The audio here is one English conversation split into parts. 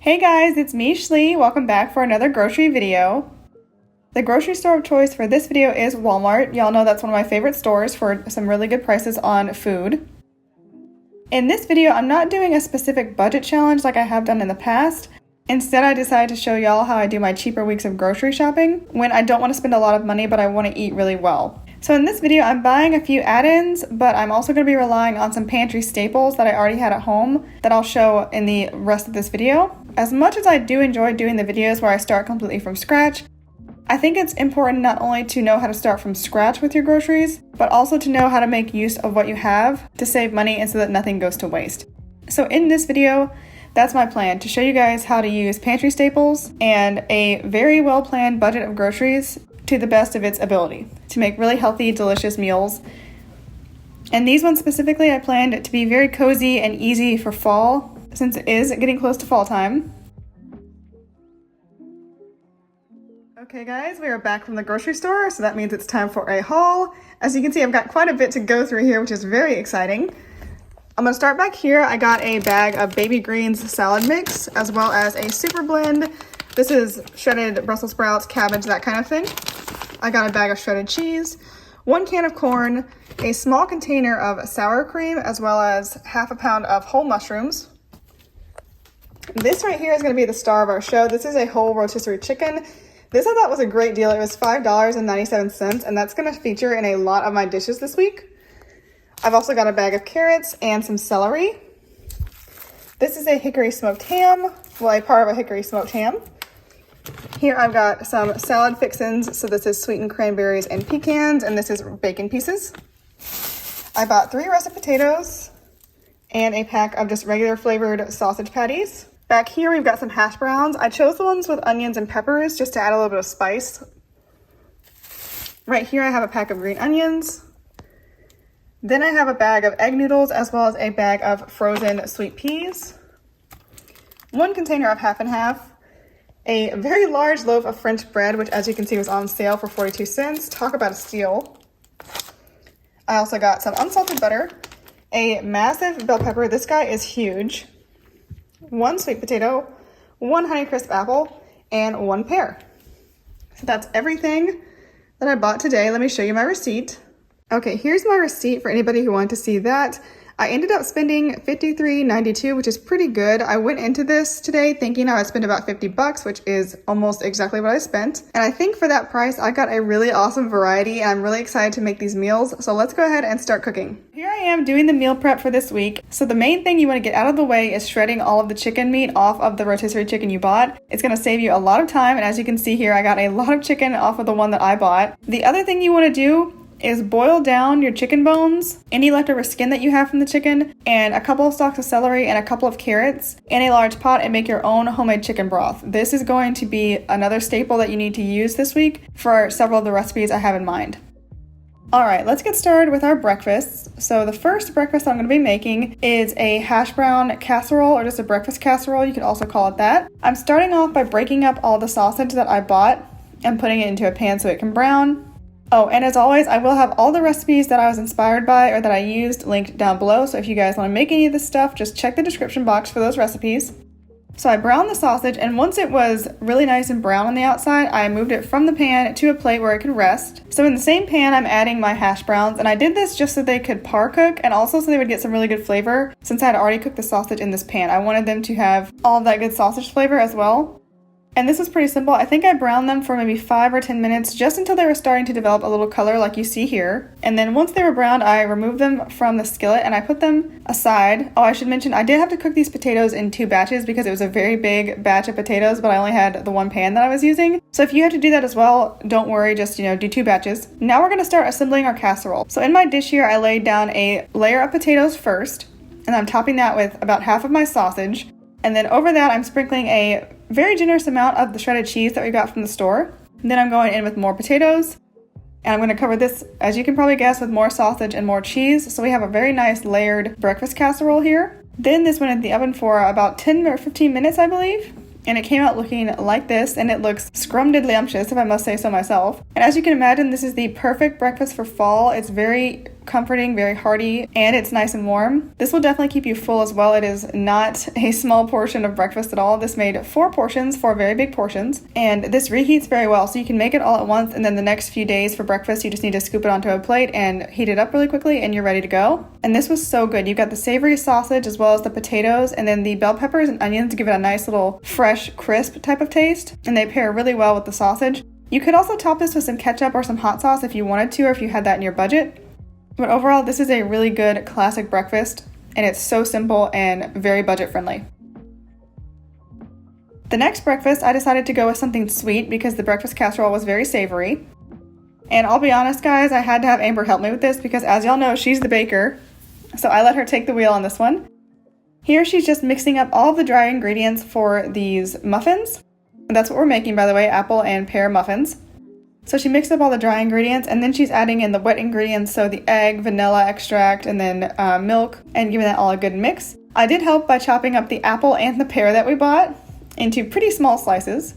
Hey guys, it's me, Shlee. Welcome back for another grocery video. The grocery store of choice for this video is Walmart. Y'all know that's one of my favorite stores for some really good prices on food. In this video, I'm not doing a specific budget challenge like I have done in the past. Instead, I decided to show y'all how I do my cheaper weeks of grocery shopping when I don't want to spend a lot of money but I want to eat really well. So in this video, I'm buying a few add-ins, but I'm also going to be relying on some pantry staples that I already had at home that I'll show in the rest of this video. As much as I do enjoy doing the videos where I start completely from scratch, I think it's important not only to know how to start from scratch with your groceries, but also to know how to make use of what you have to save money and so that nothing goes to waste. So in this video, that's my plan, to show you guys how to use pantry staples and a very well-planned budget of groceries to the best of its ability to make really healthy, delicious meals. And these ones specifically, I planned to be very cozy and easy for fall, since it is getting close to fall time. Okay guys, we are back from the grocery store, so that means it's time for a haul. As you can see, I've got quite a bit to go through here, which is very exciting. I'm gonna start back here. I got a bag of baby greens salad mix, as well as a super blend. This is shredded Brussels sprouts, cabbage, that kind of thing. I got a bag of shredded cheese, 1 can of corn, a small container of sour cream, as well as half a pound of whole mushrooms. This right here is gonna be the star of our show. This is a whole rotisserie chicken. This I thought was a great deal. It was $5.97, and that's gonna feature in a lot of my dishes this week. I've also got a bag of carrots and some celery. This is a hickory smoked ham, well, a part of a hickory smoked ham. Here I've got some salad fixins. So this is sweetened cranberries and pecans, and this is bacon pieces. I bought 3 russet potatoes and a pack of just regular flavored sausage patties. Back here we've got some hash browns. I chose the ones with onions and peppers just to add a little bit of spice. Right here I have a pack of green onions. Then I have a bag of egg noodles, as well as a bag of frozen sweet peas. 1 container of half and half. A very large loaf of French bread, which as you can see was on sale for 42 cents. Talk about a steal. I also got some unsalted butter, a massive bell pepper. This guy is huge. 1 sweet potato, 1 Honeycrisp apple, and 1 pear. So that's everything that I bought today. Let me show you my receipt. Okay, here's my receipt for anybody who wanted to see that. I ended up spending $53.92, which is pretty good. I went into this today thinking I would spend about 50 bucks, which is almost exactly what I spent. And I think for that price, I got a really awesome variety, and I'm really excited to make these meals. So let's go ahead and start cooking. Here I am doing the meal prep for this week. So the main thing you want to get out of the way is shredding all of the chicken meat off of the rotisserie chicken you bought. It's going to save you a lot of time. And as you can see here, I got a lot of chicken off of the one that I bought. The other thing you want to do is boil down your chicken bones, any leftover skin that you have from the chicken, and a couple of stalks of celery and a couple of carrots in a large pot, and make your own homemade chicken broth. This is going to be another staple that you need to use this week for several of the recipes I have in mind. Alright, let's get started with our breakfasts. So the first breakfast I'm going to be making is a hash brown casserole, or just a breakfast casserole, you could also call it that. I'm starting off by breaking up all the sausage that I bought and putting it into a pan so it can brown. Oh, and as always, I will have all the recipes that I was inspired by or that I used linked down below. So if you guys want to make any of this stuff, just check the description box for those recipes. So I browned the sausage, and once it was really nice and brown on the outside, I moved it from the pan to a plate where it could rest. So in the same pan, I'm adding my hash browns, and I did this just so they could par cook and also so they would get some really good flavor. Since I had already cooked the sausage in this pan, I wanted them to have all of that good sausage flavor as well. And this was pretty simple. I think I browned them for maybe 5 or 10 minutes, just until they were starting to develop a little color like you see here. And then once they were browned, I removed them from the skillet and I put them aside. Oh, I should mention, I did have to cook these potatoes in 2 batches because it was a very big batch of potatoes, but I only had the 1 pan that I was using. So if you have to do that as well, don't worry, just, do 2 batches. Now we're gonna start assembling our casserole. So in my dish here, I laid down a layer of potatoes first, and I'm topping that with about half of my sausage. And then over that, I'm sprinkling a very generous amount of the shredded cheese that we got from the store. And then I'm going in with more potatoes. And I'm going to cover this, as you can probably guess, with more sausage and more cheese. So we have a very nice layered breakfast casserole here. Then this went in the oven for about 10 or 15 minutes, I believe. And it came out looking like this, and it looks scrumptious, if I must say so myself. And as you can imagine, this is the perfect breakfast for fall. It's very comforting, very hearty, and it's nice and warm. This will definitely keep you full as well. It is not a small portion of breakfast at all. This made 4 portions, 4 very big portions, and this reheats very well, so you can make it all at once, and then the next few days for breakfast, you just need to scoop it onto a plate and heat it up really quickly, and you're ready to go. And this was so good. You got the savory sausage as well as the potatoes, and then the bell peppers and onions give it a nice little fresh, crisp type of taste, and they pair really well with the sausage. You could also top this with some ketchup or some hot sauce if you wanted to, or if you had that in your budget. But overall, this is a really good classic breakfast, and it's so simple and very budget friendly. The next breakfast, I decided to go with something sweet because the breakfast casserole was very savory. And I'll be honest, guys, I had to have Amber help me with this because, as y'all know, she's the baker, so I let her take the wheel on this one. Here she's just mixing up all of the dry ingredients for these muffins. And that's what we're making, by the way, apple and pear muffins. So she mixed up all the dry ingredients, and then she's adding in the wet ingredients, so the egg, vanilla extract, and then milk, and giving that all a good mix. I did help by chopping up the apple and the pear that we bought into pretty small slices.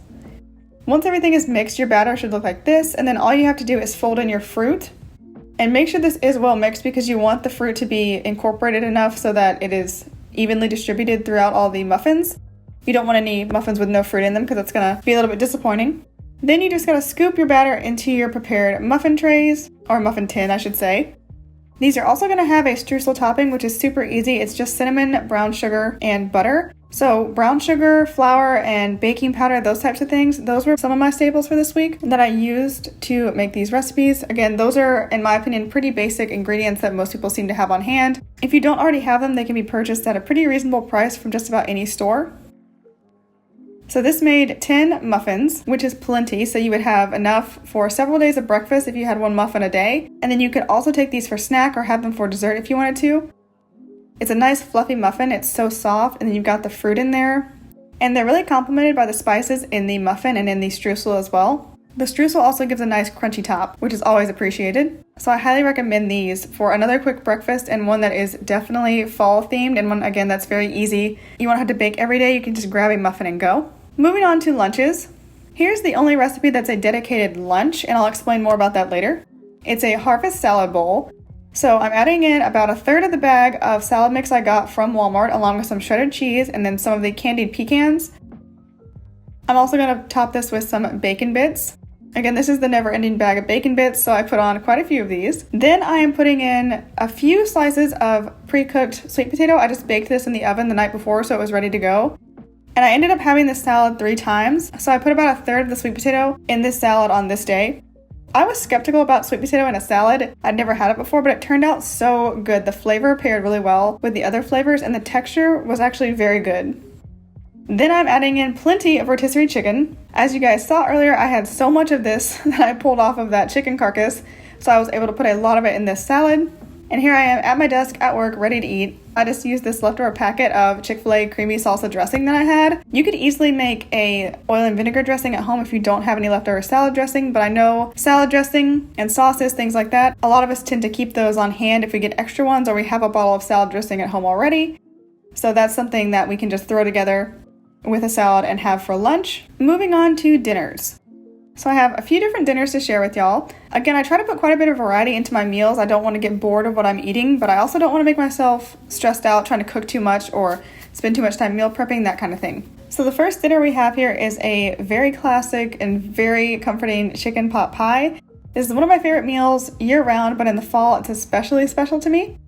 Once everything is mixed, your batter should look like this, and then all you have to do is fold in your fruit. And make sure this is well mixed because you want the fruit to be incorporated enough so that it is evenly distributed throughout all the muffins. You don't want any muffins with no fruit in them because it's going to be a little bit disappointing. Then you just got to scoop your batter into your prepared muffin trays, or muffin tin, I should say. These are also going to have a streusel topping, which is super easy. It's just cinnamon, brown sugar, and butter. So brown sugar, flour, and baking powder, those types of things, those were some of my staples for this week that I used to make these recipes. Again, those are, in my opinion, pretty basic ingredients that most people seem to have on hand. If you don't already have them, they can be purchased at a pretty reasonable price from just about any store. So this made 10 muffins, which is plenty, so you would have enough for several days of breakfast if you had 1 muffin a day. And then you could also take these for snack or have them for dessert if you wanted to. It's a nice fluffy muffin, it's so soft, and then you've got the fruit in there. And they're really complemented by the spices in the muffin and in the streusel as well. The streusel also gives a nice crunchy top, which is always appreciated. So I highly recommend these for another quick breakfast, and one that is definitely fall themed, and one, again, that's very easy. You won't have to bake every day, you can just grab a muffin and go. Moving on to lunches. Here's the only recipe that's a dedicated lunch, and I'll explain more about that later. It's a harvest salad bowl. So I'm adding in about 1/3 of the bag of salad mix I got from Walmart, along with some shredded cheese and then some of the candied pecans. I'm also going to top this with some bacon bits. Again, this is the never-ending bag of bacon bits, so I put on quite a few of these. Then I am putting in a few slices of pre-cooked sweet potato. I just baked this in the oven the night before, so it was ready to go. And I ended up having this salad 3 times, so I put about 1/3 of the sweet potato in this salad on this day. I was skeptical about sweet potato in a salad. I'd never had it before, but it turned out so good. The flavor paired really well with the other flavors, and the texture was actually very good. Then I'm adding in plenty of rotisserie chicken. As you guys saw earlier, I had so much of this that I pulled off of that chicken carcass, so I was able to put a lot of it in this salad. And here I am at my desk at work, ready to eat. I just used this leftover packet of Chick-fil-A creamy salsa dressing that I had. You could easily make a oil and vinegar dressing at home if you don't have any leftover salad dressing, but I know salad dressing and sauces, things like that, a lot of us tend to keep those on hand if we get extra ones or we have a bottle of salad dressing at home already. So that's something that we can just throw together with a salad and have for lunch. Moving on to dinners. So I have a few different dinners to share with y'all. Again, I try to put quite a bit of variety into my meals. I don't want to get bored of what I'm eating, but I also don't want to make myself stressed out trying to cook too much or spend too much time meal prepping, that kind of thing. So the first dinner we have here is a very classic and very comforting chicken pot pie. This is one of my favorite meals year round, but in the fall it's especially special to me.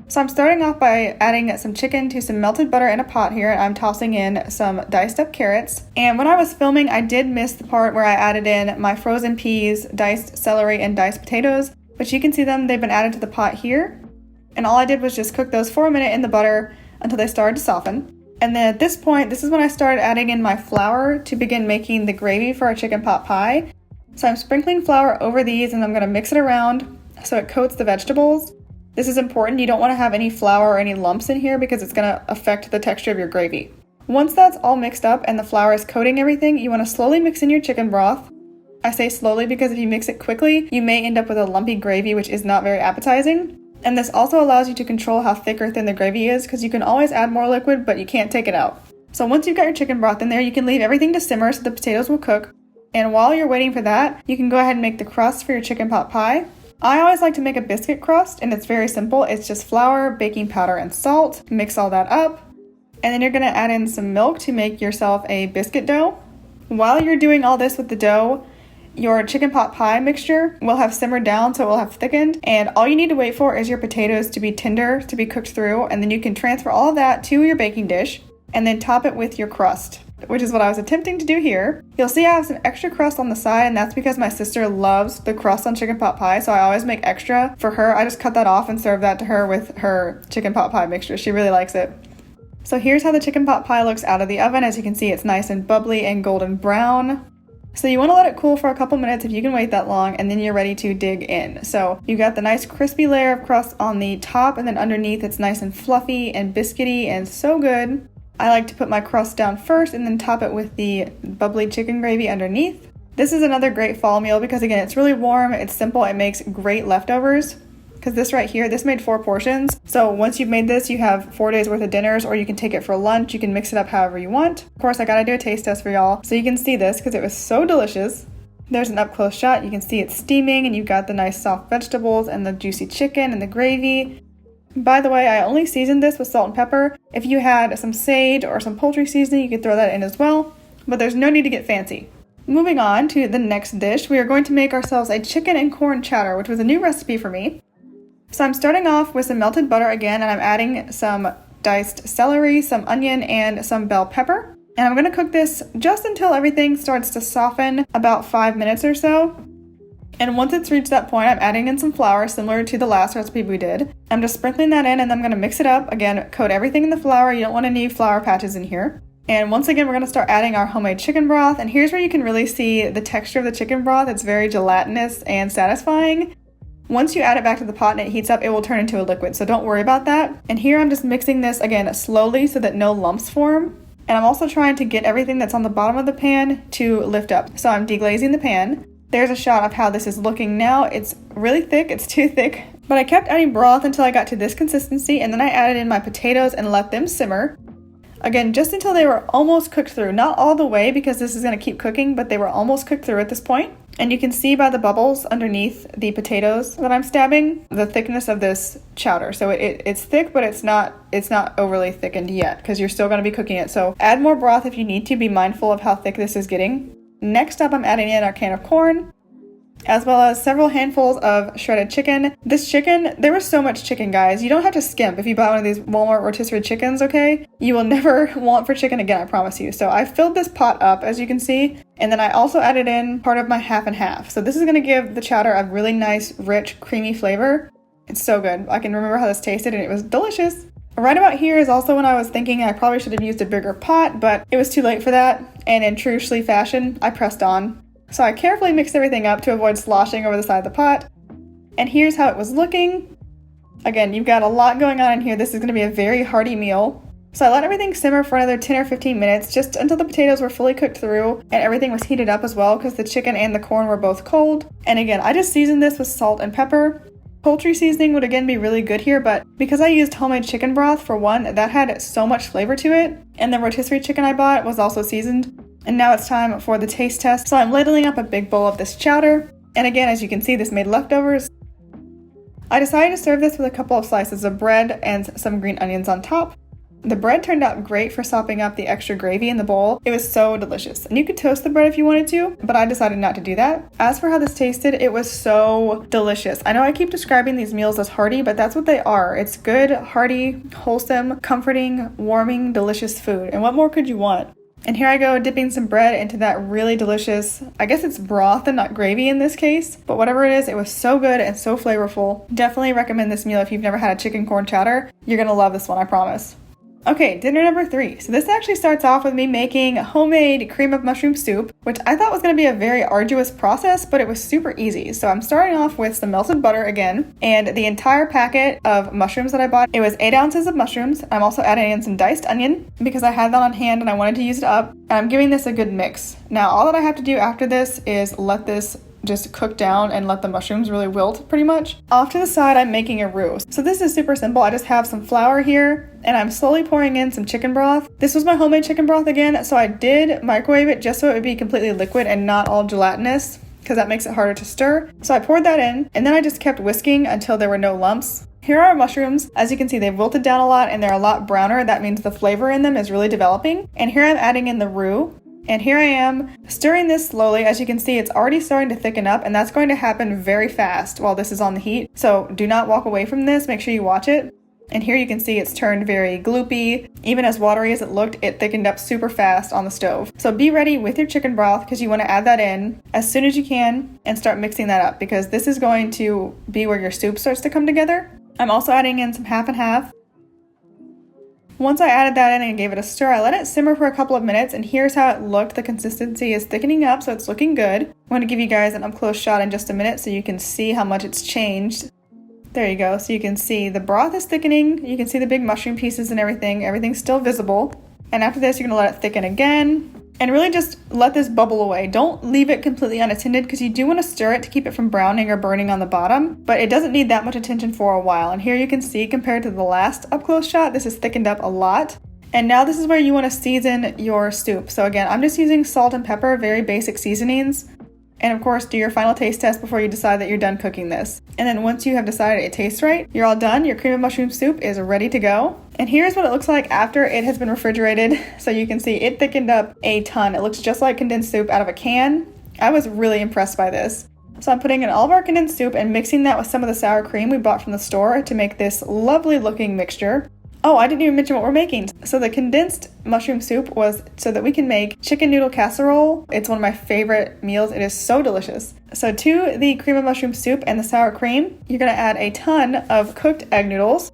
So I'm starting off by adding some chicken to some melted butter in a pot here. I'm tossing in some diced up carrots. And when I was filming, I did miss the part where I added in my frozen peas, diced celery, and diced potatoes. But you can see them, they've been added to the pot here. And all I did was just cook those for a minute in the butter until they started to soften. And then at this point, this is when I started adding in my flour to begin making the gravy for our chicken pot pie. So I'm sprinkling flour over these, and I'm going to mix it around so it coats the vegetables. This is important. You don't want to have any flour or any lumps in here because it's going to affect the texture of your gravy. Once that's all mixed up and the flour is coating everything, you want to slowly mix in your chicken broth. I say slowly because if you mix it quickly, you may end up with a lumpy gravy, which is not very appetizing. And this also allows you to control how thick or thin the gravy is because you can always add more liquid, but you can't take it out. So once you've got your chicken broth in there, you can leave everything to simmer so the potatoes will cook. And while you're waiting for that, you can go ahead and make the crust for your chicken pot pie. I always like to make a biscuit crust, and it's very simple. It's just flour, baking powder, and salt. Mix all that up, and then you're gonna add in some milk to make yourself a biscuit dough. While you're doing all this with the dough, your chicken pot pie mixture will have simmered down, so it will have thickened, and all you need to wait for is your potatoes to be tender, to be cooked through, and then you can transfer all of that to your baking dish, and then top it with your crust, which is what I was attempting to do here. You'll see I have some extra crust on the side, and that's because my sister loves the crust on chicken pot pie, so I always make extra for her. I just cut that off and serve that to her with her chicken pot pie mixture. She really likes it. So here's how the chicken pot pie looks out of the oven. As you can see, it's nice and bubbly and golden brown. So you want to let it cool for a couple minutes if you can wait that long, and then you're ready to dig in. So you got the nice crispy layer of crust on the top, and then underneath it's nice and fluffy and biscuity and so good. I like to put my crust down first and then top it with the bubbly chicken gravy underneath. This is another great fall meal because again, it's really warm, it's simple, it makes great leftovers. Because this right here, this made 4 portions. So once you've made this, you have 4 days worth of dinners, or you can take it for lunch. You can mix it up however you want. Of course, I gotta do a taste test for y'all so you can see this because it was so delicious. There's an up close shot. You can see it's steaming and you've got the nice soft vegetables and the juicy chicken and the gravy. By the way, I only seasoned this with salt and pepper. If you had some sage or some poultry seasoning, you could throw that in as well, but there's no need to get fancy. Moving on to the next dish, we are going to make ourselves a chicken and corn chowder, which was a new recipe for me. So I'm starting off with some melted butter again, and I'm adding some diced celery, some onion, and some bell pepper. And I'm going to cook this just until everything starts to soften, about 5 minutes or so. And once it's reached that point, I'm adding in some flour, similar to the last recipe we did. I'm just sprinkling that in, and then I'm going to mix it up. Again, coat everything in the flour. You don't want any flour patches in here. And once again, we're going to start adding our homemade chicken broth. And here's where you can really see the texture of the chicken broth. It's very gelatinous and satisfying. Once you add it back to the pot and it heats up, it will turn into a liquid, so don't worry about that. And here I'm just mixing this again slowly so that no lumps form. And I'm also trying to get everything that's on the bottom of the pan to lift up. So I'm deglazing the pan. There's a shot of how this is looking now. It's really thick, it's too thick. But I kept adding broth until I got to this consistency, and then I added in my potatoes and let them simmer. Again, just until they were almost cooked through. Not all the way because this is going to keep cooking, but they were almost cooked through at this point. And you can see by the bubbles underneath the potatoes that I'm stabbing the thickness of this chowder. So it's thick, but it's not overly thickened yet because you're still going to be cooking it. So add more broth if you need to. Be mindful of how thick this is getting. Next up, I'm adding in our can of corn, as well as several handfuls of shredded chicken. This chicken, there was so much chicken, guys. You don't have to skimp if you buy one of these Walmart rotisserie chickens, okay? You will never want for chicken again, I promise you. So I filled this pot up, as you can see, and then I also added in part of my half and half. So this is gonna give the chowder a really nice, rich, creamy flavor. It's so good. I can remember how this tasted, and it was delicious. Right about here is also when I was thinking I probably should have used a bigger pot, but it was too late for that. And in true Schley fashion, I pressed on. So I carefully mixed everything up to avoid sloshing over the side of the pot. And here's how it was looking. Again, you've got a lot going on in here. This is going to be a very hearty meal. So I let everything simmer for another 10 or 15 minutes, just until the potatoes were fully cooked through and everything was heated up as well because the chicken and the corn were both cold. And again, I just seasoned this with salt and pepper. Poultry seasoning would again be really good here, but because I used homemade chicken broth for one, that had so much flavor to it. And the rotisserie chicken I bought was also seasoned. And now it's time for the taste test. So I'm ladling up a big bowl of this chowder. And again, as you can see, this made leftovers. I decided to serve this with a couple of slices of bread and some green onions on top. The bread turned out great for sopping up the extra gravy in the bowl. It was so delicious. And you could toast the bread if you wanted to, but I decided not to do that. As for how this tasted, it was so delicious. I know I keep describing these meals as hearty, but that's what they are. It's good, hearty, wholesome, comforting, warming, delicious food. And what more could you want? And here I go dipping some bread into that really delicious, I guess it's broth and not gravy in this case, but whatever it is, it was so good and so flavorful. Definitely recommend this meal if you've never had a chicken corn chowder. You're gonna love this one, I promise. Okay, dinner number 3. So this actually starts off with me making homemade cream of mushroom soup, which I thought was going to be a very arduous process, but it was super easy. So I'm starting off with some melted butter again, and the entire packet of mushrooms that I bought. It was 8 ounces of mushrooms. I'm also adding in some diced onion because I had that on hand and I wanted to use it up. And I'm giving this a good mix. Now, all that I have to do after this is let this just cook down and let the mushrooms really wilt pretty much. Off to the side, I'm making a roux. So this is super simple. I just have some flour here and I'm slowly pouring in some chicken broth. This was my homemade chicken broth again, so I did microwave it just so it would be completely liquid and not all gelatinous. because that makes it harder to stir. So I poured that in, and then I just kept whisking until there were no lumps. Here are our mushrooms. As you can see, they've wilted down a lot and they're a lot browner. That means the flavor in them is really developing. And here I'm adding in the roux. And here I am stirring this slowly. As you can see, it's already starting to thicken up, and that's going to happen very fast while this is on the heat. So do not walk away from this. Make sure you watch it. And here you can see it's turned very gloopy. Even as watery as it looked, it thickened up super fast on the stove. So be ready with your chicken broth because you want to add that in as soon as you can and start mixing that up because this is going to be where your soup starts to come together. I'm also adding in some half and half. Once I added that in and gave it a stir, I let it simmer for a couple of minutes, and here's how it looked. The consistency is thickening up, so it's looking good. I'm going to give you guys an up-close shot in just a minute so you can see how much it's changed. There you go. So you can see the broth is thickening. You can see the big mushroom pieces and everything. Everything's still visible. And after this, you're going to let it thicken again. And really just let this bubble away. Don't leave it completely unattended because you do want to stir it to keep it from browning or burning on the bottom. But it doesn't need that much attention for a while. And here you can see compared to the last up-close shot, this has thickened up a lot. And now this is where you want to season your soup. So again, I'm just using salt and pepper, very basic seasonings. And of course, do your final taste test before you decide that you're done cooking this. And then once you have decided it tastes right, you're all done. Your cream of mushroom soup is ready to go. And here's what it looks like after it has been refrigerated. So you can see it thickened up a ton. It looks just like condensed soup out of a can. I was really impressed by this. So I'm putting in all of our condensed soup and mixing that with some of the sour cream we bought from the store to make this lovely looking mixture. Oh, I didn't even mention what we're making. So the condensed mushroom soup was so that we can make chicken noodle casserole. It's one of my favorite meals. It is so delicious. So to the cream of mushroom soup and the sour cream, you're going to add a ton of cooked egg noodles.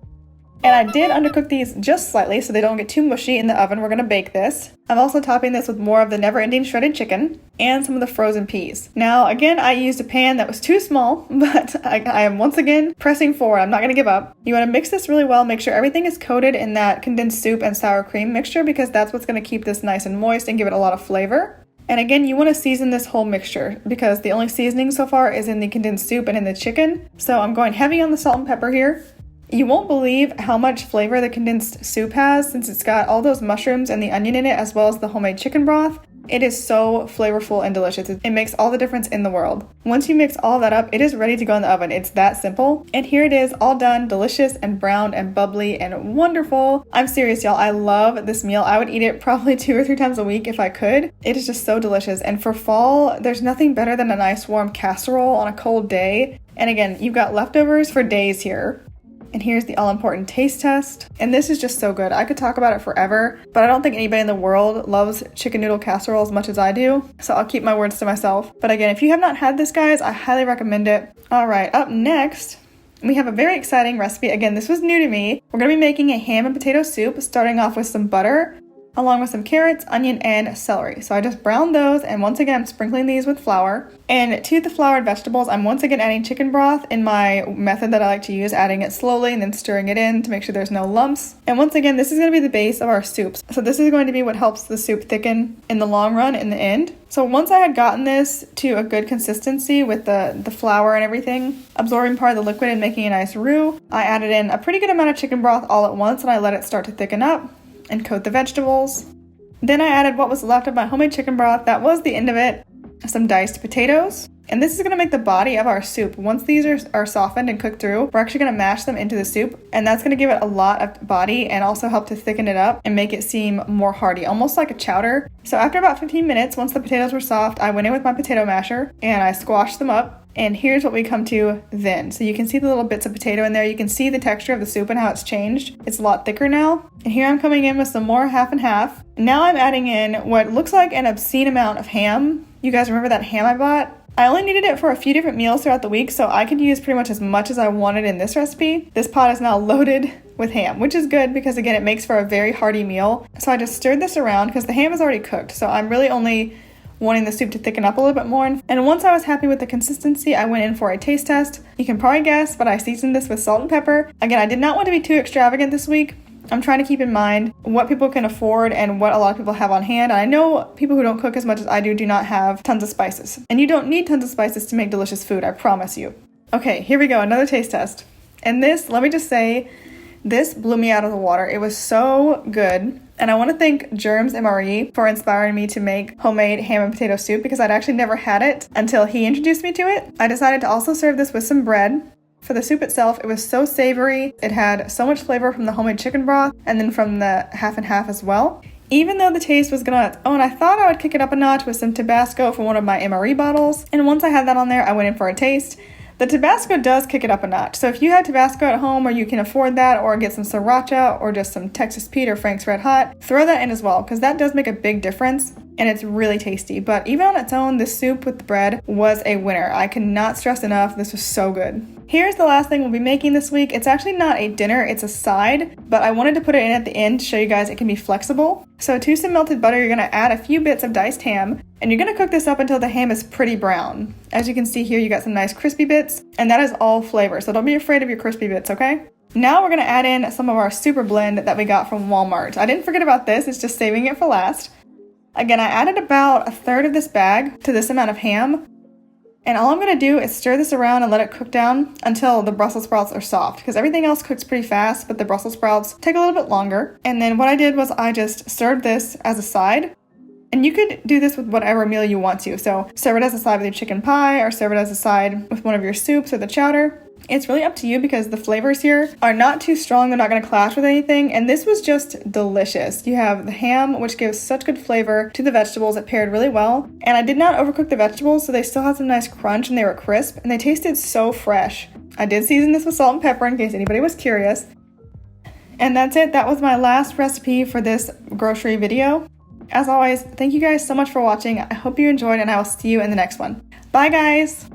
And I did undercook these just slightly so they don't get too mushy in the oven. We're going to bake this. I'm also topping this with more of the never-ending shredded chicken and some of the frozen peas. Now, again, I used a pan that was too small, but I am once again pressing forward. I'm not going to give up. You want to mix this really well. Make sure everything is coated in that condensed soup and sour cream mixture because that's what's going to keep this nice and moist and give it a lot of flavor. And again, you want to season this whole mixture because the only seasoning so far is in the condensed soup and in the chicken. So I'm going heavy on the salt and pepper here. You won't believe how much flavor the condensed soup has since it's got all those mushrooms and the onion in it as well as the homemade chicken broth. It is so flavorful and delicious. It makes all the difference in the world. Once you mix all that up, it is ready to go in the oven. It's that simple. And here it is, all done, delicious and browned and bubbly and wonderful. I'm serious, y'all. I love this meal. I would eat it probably 2 or 3 times a week if I could. It is just so delicious. And for fall, there's nothing better than a nice warm casserole on a cold day. And again, you've got leftovers for days here. And here's the all-important taste test. And this is just so good. I could talk about it forever, but I don't think anybody in the world loves chicken noodle casserole as much as I do. So I'll keep my words to myself. But again, if you have not had this, guys, I highly recommend it. All right, up next, we have a very exciting recipe. Again, this was new to me. We're gonna be making a ham and potato soup, starting off with some butter, along with some carrots, onion, and celery. So I just browned those, and once again, I'm sprinkling these with flour. And to the floured vegetables, I'm once again adding chicken broth in my method that I like to use, adding it slowly and then stirring it in to make sure there's no lumps. And once again, this is going to be the base of our soups. So this is going to be what helps the soup thicken in the long run, in the end. So once I had gotten this to a good consistency with the flour and everything, absorbing part of the liquid and making a nice roux, I added in a pretty good amount of chicken broth all at once, and I let it start to thicken up and coat the vegetables. Then I added what was left of my homemade chicken broth. That was the end of it. Some diced potatoes. And this is going to make the body of our soup. Once these are softened and cooked through, we're actually going to mash them into the soup. And that's going to give it a lot of body and also help to thicken it up and make it seem more hearty, almost like a chowder. So after about 15 minutes, once the potatoes were soft, I went in with my potato masher and I squashed them up. And here's what we come to then. So you can see the little bits of potato in there. You can see the texture of the soup and how it's changed. It's a lot thicker now. And here I'm coming in with some more half and half. Now I'm adding in what looks like an obscene amount of ham. You guys remember that ham I bought? I only needed it for a few different meals throughout the week, so I could use pretty much as I wanted in this recipe. This pot is now loaded with ham, which is good because again, it makes for a very hearty meal. So I just stirred this around because the ham is already cooked. So I'm really only wanting the soup to thicken up a little bit more. And once I was happy with the consistency, I went in for a taste test. You can probably guess, but I seasoned this with salt and pepper. Again, I did not want to be too extravagant this week. I'm trying to keep in mind what people can afford and what a lot of people have on hand. And I know people who don't cook as much as I do not have tons of spices. And you don't need tons of spices to make delicious food, I promise you. Okay, here we go, another taste test. And this, let me just say, This blew me out of the water. It was so good. And I want to thank Germs MRE for inspiring me to make homemade ham and potato soup because I'd actually never had it until he introduced me to it. I decided to also serve this with some bread. For the soup itself, it was so savory. It had so much flavor from the homemade chicken broth and then from the half and half as well. Even though the taste was gonna I thought I would kick it up a notch with some Tabasco from one of my MRE bottles. And once I had that on there, I went in for a taste. The Tabasco does kick it up a notch. So if you have Tabasco at home or you can afford that, or get some Sriracha or just some Texas Pete or Frank's Red Hot, throw that in as well because that does make a big difference and it's really tasty. But even on its own, this soup with the bread was a winner. I cannot stress enough, this was so good. Here's the last thing we'll be making this week. It's actually not a dinner, it's a side, but I wanted to put it in at the end to show you guys it can be flexible. So to some melted butter, you're gonna add a few bits of diced ham, and you're gonna cook this up until the ham is pretty brown. As you can see here, you got some nice crispy bits, and that is all flavor, so don't be afraid of your crispy bits, okay? Now we're gonna add in some of our super blend that we got from Walmart. I didn't forget about this, it's just saving it for last. Again, I added about a third of this bag to this amount of ham. And all I'm going to do is stir this around and let it cook down until the Brussels sprouts are soft, because everything else cooks pretty fast, but the Brussels sprouts take a little bit longer. And then what I did was I just served this as a side. And you could do this with whatever meal you want to. So serve it as a side with your chicken pie, or serve it as a side with one of your soups or the chowder. It's really up to you because the flavors here are not too strong. They're not going to clash with anything. And this was just delicious. You have the ham, which gives such good flavor to the vegetables. It paired really well. And I did not overcook the vegetables, so they still had some nice crunch and they were crisp and they tasted so fresh. I did season this with salt and pepper in case anybody was curious. And that's it. That was my last recipe for this grocery video. As always, thank you guys so much for watching. I hope you enjoyed and I will see you in the next one. Bye guys!